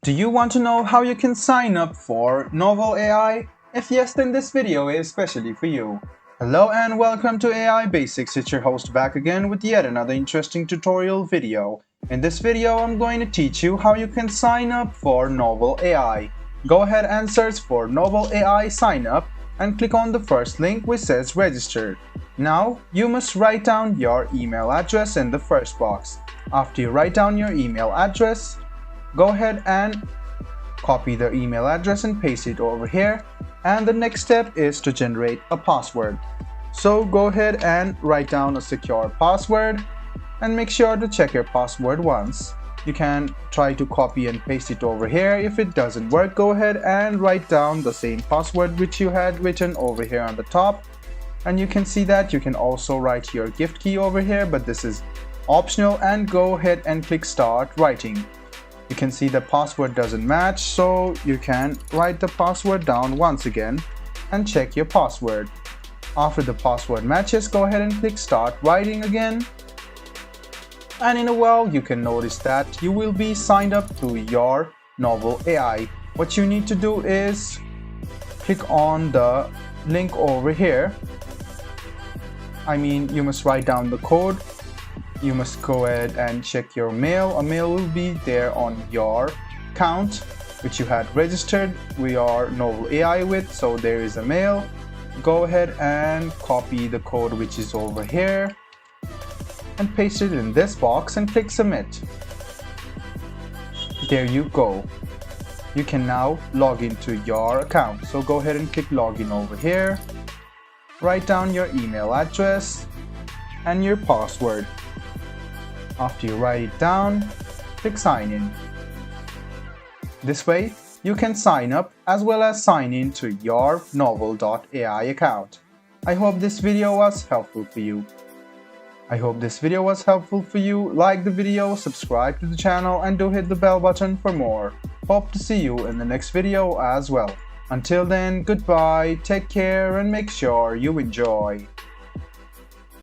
Do you want to know how you can sign up for Novel AI? If yes, then this video is especially for you. Hello and welcome to AI Basics. It's your host back again with yet another interesting tutorial video. In this video, I'm going to teach you how you can sign up for Novel AI. Go ahead and search for Novel AI sign up and click on the first link which says register. Now, you must write down your email address in the first box. After you write down your email address, go ahead and copy the email address and paste it over here, and the next step is to generate a password. So go ahead and write down a secure password and make sure to check your password once. You can try to copy and paste it over here. If it doesn't work, go ahead and write down the same password which you had written over here on the top, and you can see that you can also write your gift key over here, but this is optional, and go ahead and click start writing. You can see the password doesn't match, so you can write the password down once again and check your password. After the password matches, go ahead and click start writing again, and in a while you can notice that you will be signed up to your Novel AI. What you need to do is click on the link over here. You must write down the code. You must go ahead and check your mail. A mail will be there on your account which you had registered with your Novel AI with, so there is a mail. Go ahead and copy the code which is over here and paste it in this box and click submit. There you go. You can now log into your account. So go ahead and click login over here. Write down your email address and your password. After you write it down, click sign in. This way, you can sign up as well as sign in to your novel.ai account. I hope this video was helpful for you. Like the video, subscribe to the channel, and do hit the bell button for more. Hope to see you in the next video as well. Until then, goodbye, take care, and make sure you enjoy.